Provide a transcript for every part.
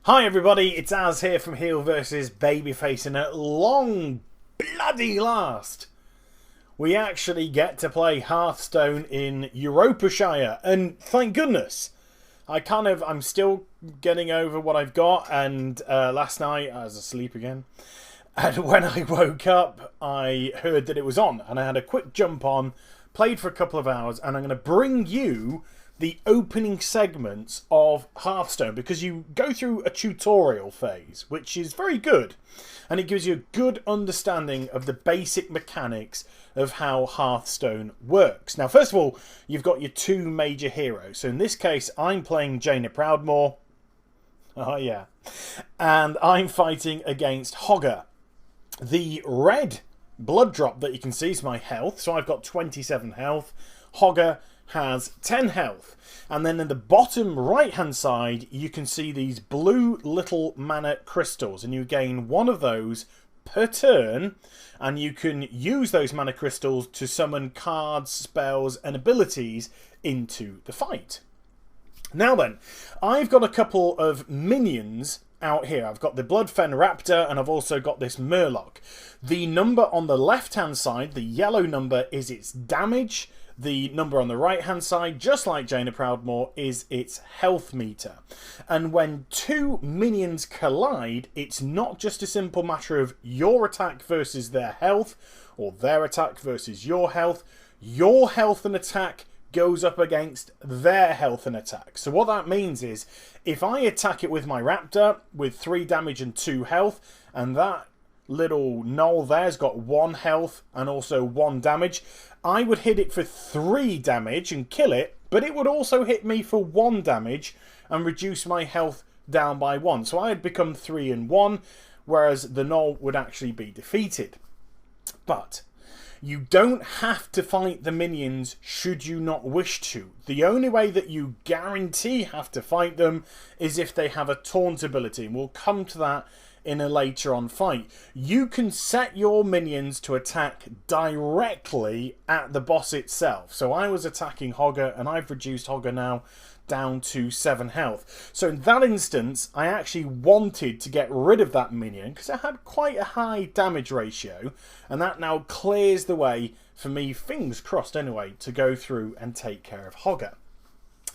Hi everybody, it's Az here from Heel vs Babyface, and at long bloody last, we actually get to play Hearthstone in Europashire, and thank goodness. I'm still getting over what I've got, and last night I was asleep again, and when I woke up I heard that it was on, and I had a quick jump on, played for a couple of hours, and I'm going to bring you the opening segments of Hearthstone, because you go through a tutorial phase, which is very good, and it gives you a good understanding of the basic mechanics of how Hearthstone works. Now, first of all, you've got your two major heroes. So in this case, I'm playing Jaina Proudmoore. Oh yeah. And I'm fighting against Hogger. The red blood drop that you can see is my health. So I've got 27 health. Hogger has 10 health, and then in the bottom right hand side you can see these blue little mana crystals, and you gain one of those per turn, and you can use those mana crystals to summon cards, spells and abilities into the fight. Now then, I've got a couple of minions out here. I've got the Bloodfen Raptor, and I've also got this Murloc. The number on the left hand side, the yellow number, is its damage. The number on the right hand side, just like Jaina Proudmoore, is its health meter. And when two minions collide, it's not just a simple matter of your attack versus their health, or their attack versus your health. Your health and attack goes up against their health and attack. So what that means is, if I attack it with my Raptor with 3 damage and 2 health, and that little gnoll there's got 1 health and also 1 damage, I would hit it for 3 damage and kill it, but it would also hit me for 1 damage and reduce my health down by 1. So I'd become 3 and 1, whereas the gnoll would actually be defeated. But you don't have to fight the minions should you not wish to. The only way that you guarantee have to fight them is if they have a taunt ability, and we'll come to that in a later on fight. You can set your minions to attack directly at the boss itself. So I was attacking Hogger, and I've reduced Hogger now down to 7 health. So in that instance, I actually wanted to get rid of that minion because it had quite a high damage ratio, and that now clears the way for me, fingers crossed anyway, to go through and take care of Hogger.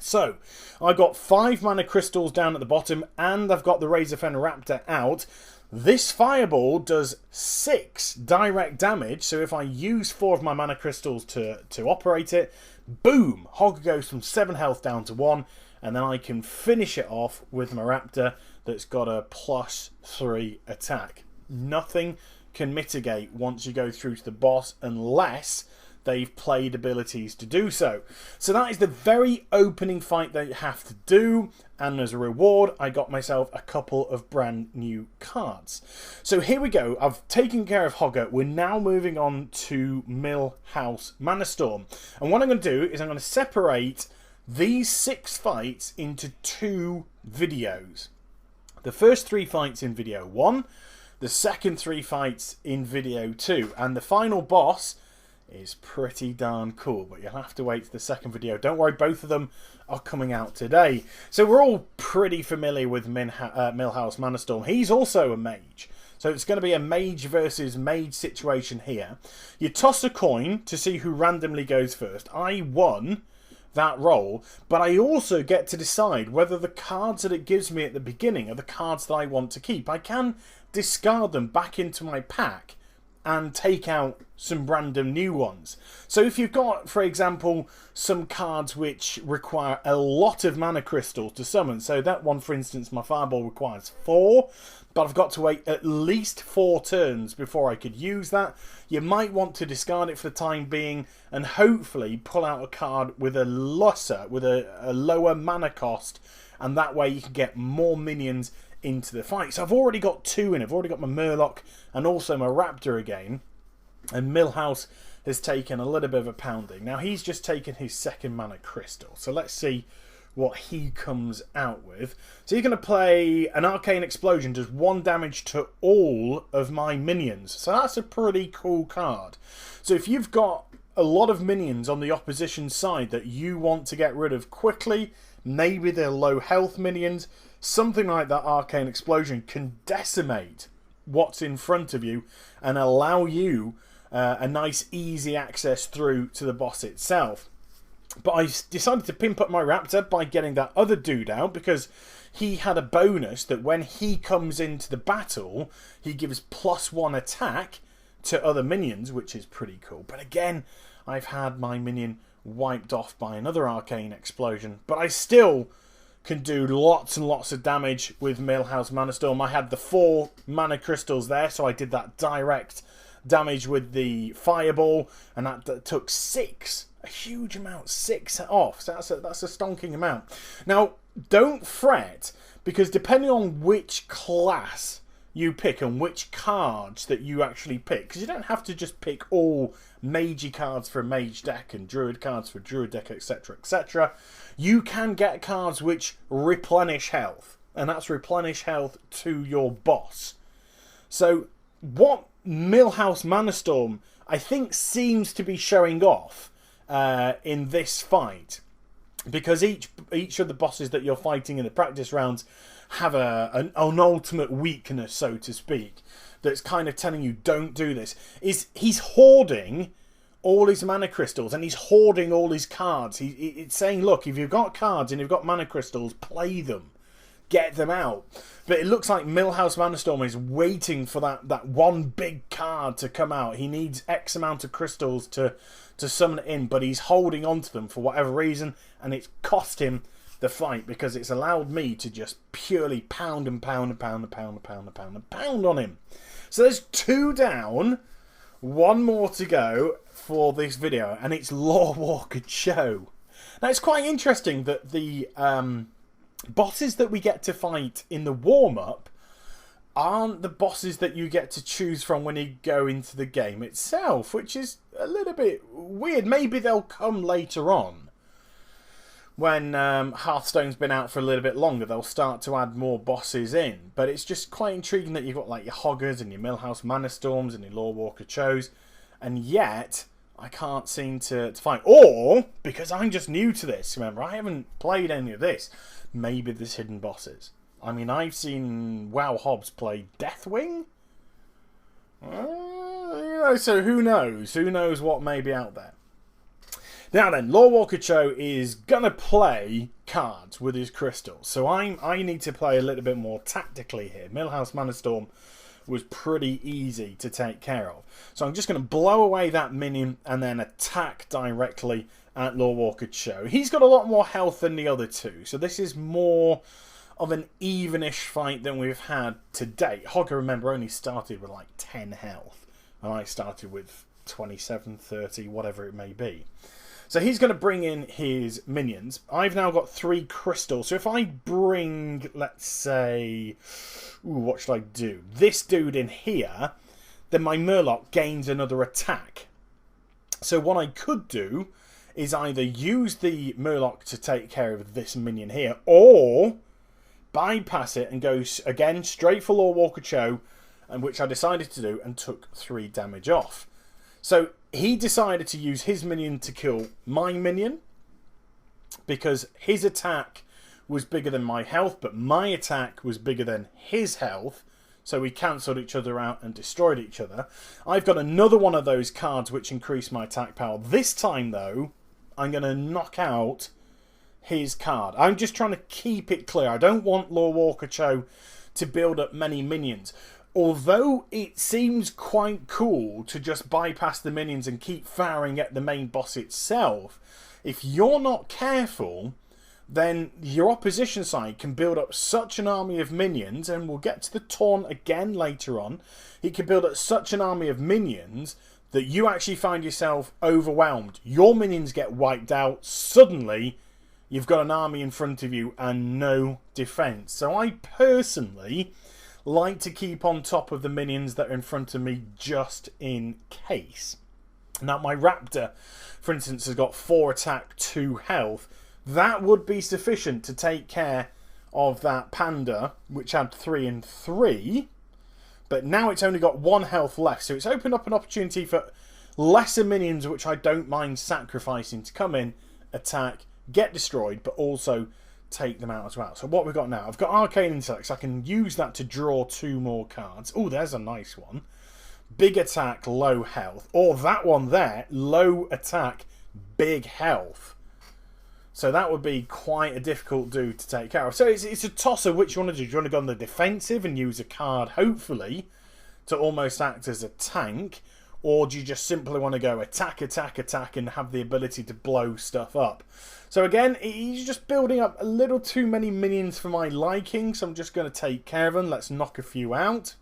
So, I got 5 mana crystals down at the bottom, and I've got the Razorfen Raptor out. This fireball does 6 direct damage, so if I use 4 of my mana crystals to operate it, boom! Hogger goes from 7 health down to 1, and then I can finish it off with my Raptor that's got a +3 attack. Nothing can mitigate once you go through to the boss unless they've played abilities to do so. So that is the very opening fight that you have to do, and as a reward I got myself a couple of brand new cards. So here we go, I've taken care of Hogger. We're now moving on to Milhouse Manastorm, and what I'm going to do is I'm going to separate these 6 fights into 2 videos. The first 3 fights in video 1, the second 3 fights in video 2, and the final boss is pretty darn cool, but you'll have to wait to the second video. Don't worry, both of them are coming out today. So we're all pretty familiar with Milhouse Manastorm. He's also a mage, so it's going to be a mage versus mage situation here. You toss a coin to see who randomly goes first. I won that roll, but I also get to decide whether the cards that it gives me at the beginning are the cards that I want to keep. I can discard them back into my pack and take out some random new ones. So if you've got, for example, some cards which require a lot of mana crystals to summon, so that one, for instance, my fireball requires 4, but I've got to wait at least 4 turns before I could use that, you might want to discard it for the time being and hopefully pull out a card with a lower mana cost, and that way you can get more minions into the fight. So I've already got 2 in. I've already got my Murloc and also my Raptor again, and Milhouse has taken a little bit of a pounding. Now he's just taken his 2nd mana crystal, so let's see what he comes out with. So he's going to play an Arcane Explosion, does 1 damage to all of my minions, so that's a pretty cool card. So if you've got a lot of minions on the opposition side that you want to get rid of quickly, maybe they're low health minions, something like that Arcane Explosion can decimate what's in front of you and allow you a nice easy access through to the boss itself. But I decided to pimp up my Raptor by getting that other dude out, because he had a bonus that when he comes into the battle, he gives +1 attack to other minions, which is pretty cool. But again, I've had my minion wiped off by another Arcane Explosion, but I still can do lots and lots of damage with Milhouse Manastorm. I had the 4 mana crystals there, so I did that direct damage with the fireball, and that took 6, a huge amount, 6 off. So that's a stonking amount. Now, don't fret, because depending on which class you pick and which cards that you actually pick, because you don't have to just pick all magey cards for a mage deck and druid cards for druid deck, etc, etc. You can get cards which replenish health, and that's replenish health to your boss. So what Milhouse Manastorm, I think, seems to be showing off in this fight, because each of the bosses that you're fighting in the practice rounds have an ultimate weakness, so to speak, that's kind of telling you don't do this. He's hoarding all his mana crystals, and he's hoarding all his cards. It's saying, look, if you've got cards and you've got mana crystals, play them. Get them out. But it looks like Milhouse Manastorm is waiting for that one big card to come out. He needs X amount of crystals to summon it in, but he's holding on to them for whatever reason, and it's cost him the fight, because it's allowed me to just purely pound and pound and pound and pound and pound and pound and pound on him. So there's 2 down, 1 more to go for this video, and it's Lorewalker Cho. Now, it's quite interesting that the bosses that we get to fight in the warm-up aren't the bosses that you get to choose from when you go into the game itself, which is a little bit weird. Maybe they'll come later on. When Hearthstone's been out for a little bit longer, they'll start to add more bosses in. But it's just quite intriguing that you've got like your Hoggers and your Milhouse Manastorms and your Lorewalker Chos, and yet I can't seem to find. Or, because I'm just new to this, remember, I haven't played any of this, maybe there's hidden bosses. I mean, I've seen WoW Hobbs play Deathwing. So who knows? Who knows what may be out there? Now then, Lorewalker Cho is going to play cards with his crystals. So I need to play a little bit more tactically here. Milhouse Manastorm was pretty easy to take care of. So I'm just going to blow away that minion and then attack directly at Lorewalker Cho. He's got a lot more health than the other two. So this is more of an evenish fight than we've had to date. Hogger, remember, only started with like 10 health. And I started with 27, 30, whatever it may be. So he's going to bring in his minions. I've now got 3 crystals. So if I bring, let's say, what should I do? This dude in here, then my Murloc gains another attack. So what I could do is either use the Murloc to take care of this minion here, or bypass it and go again straight for Lorewalker Cho, and which I decided to do and took 3 damage off. So he decided to use his minion to kill my minion, because his attack was bigger than my health, but my attack was bigger than his health. So we cancelled each other out and destroyed each other. I've got another one of those cards which increase my attack power. This time, though, I'm going to knock out his card. I'm just trying to keep it clear. I don't want Lorewalker Cho to build up many minions. Although it seems quite cool to just bypass the minions and keep firing at the main boss itself, if you're not careful, then your opposition side can build up such an army of minions, and we'll get to the taunt again later on. He can build up such an army of minions that you actually find yourself overwhelmed. Your minions get wiped out. Suddenly, you've got an army in front of you and no defense. So I personally like to keep on top of the minions that are in front of me just in case. Now, my Raptor, for instance, has got 4 attack, 2 health. That would be sufficient to take care of that Panda, which had 3 and 3. But now it's only got 1 health left. So it's opened up an opportunity for lesser minions, which I don't mind sacrificing to come in, attack, get destroyed, but also take them out as well. So what we've got now, I've got Arcane Intellect, so I can use that to draw 2 more cards. Oh, there's a nice one. Big attack, low health. Or that one there, low attack, big health. So that would be quite a difficult dude to take care of. So it's a toss of which you want to do. Do you want to go on the defensive and use a card, hopefully, to almost act as a tank? Or do you just simply want to go attack, attack, attack and have the ability to blow stuff up? So again, he's just building up a little too many minions for my liking. So I'm just going to take care of them. Let's knock a few out.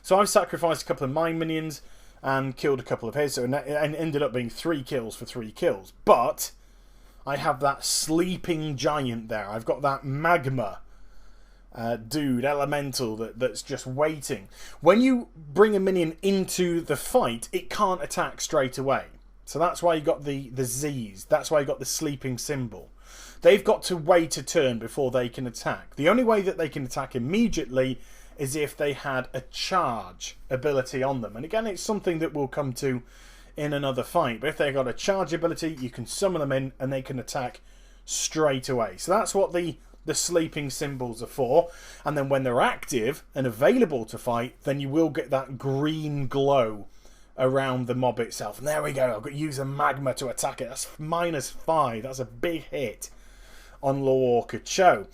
So I've sacrificed a couple of my minions and killed a couple of his. So it ended up being 3 kills for 3 kills. But I have that sleeping giant there. I've got that magma dude, elemental, that's just waiting. When you bring a minion into the fight, it can't attack straight away. So that's why you got the Z's. That's why you got the sleeping symbol. They've got to wait a turn before they can attack. The only way that they can attack immediately is if they had a charge ability on them. And again, it's something that we'll come to in another fight. But if they've got a charge ability, you can summon them in and they can attack straight away. So that's what the sleeping symbols are for. And then when they're active and available to fight, then you will get that green glow around the mob itself. And there we go. I've got to use a magma to attack it. That's -5. That's a big hit on Lorewalker Cho.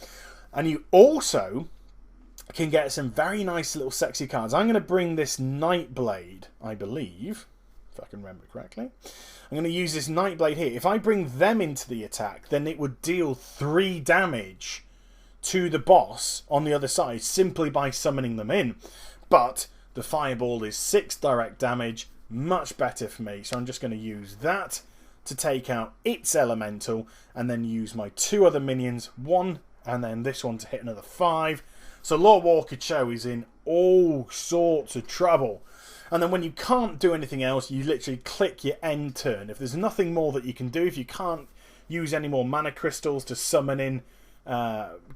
And you also can get some very nice little sexy cards. I'm going to bring this Nightblade, I believe, if I can remember correctly. I'm going to use this Nightblade here. If I bring them into the attack, then it would deal 3 damage to the boss on the other side simply by summoning them in. But the Fireball is 6 direct damage, much better for me. So I'm just going to use that to take out its elemental and then use my 2 other minions, 1 and then this one to hit another 5. So Lorewalker Cho is in all sorts of trouble. And then when you can't do anything else, you literally click your end turn. If there's nothing more that you can do, if you can't use any more mana crystals to summon in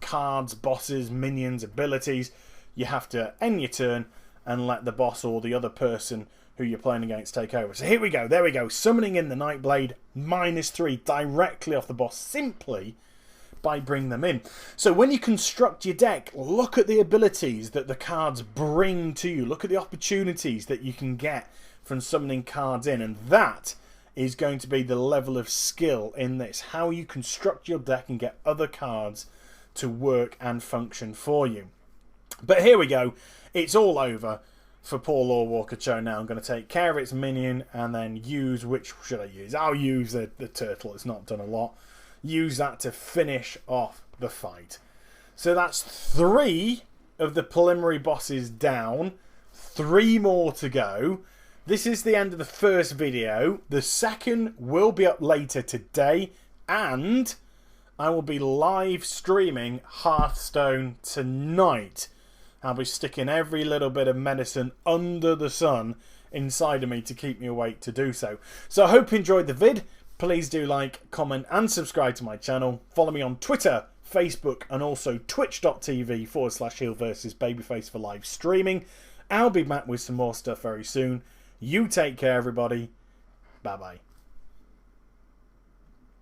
cards, bosses, minions, abilities, you have to end your turn and let the boss or the other person who you're playing against take over. So here we go, there we go. Summoning in the Nightblade, -3 directly off the boss simply by bringing them in. So when you construct your deck, look at the abilities that the cards bring to you. Look at the opportunities that you can get from summoning cards in. And that is going to be the level of skill in this. How you construct your deck and get other cards to work and function for you. But here we go. It's all over for poor Lorewalker Cho now. I'm going to take care of its minion and then use... Which should I use? I'll use the turtle. It's not done a lot. Use that to finish off the fight. So that's 3 of the preliminary bosses down. 3 more to go. This is the end of the first video. The second will be up later today. And I will be live streaming Hearthstone tonight. I'll be sticking every little bit of medicine under the sun inside of me to keep me awake to do so. So I hope you enjoyed the vid. Please do like, comment and subscribe to my channel. Follow me on Twitter, Facebook and also twitch.tv/HealVersusBabyface for live streaming. I'll be back with some more stuff very soon. You take care everybody. Bye bye.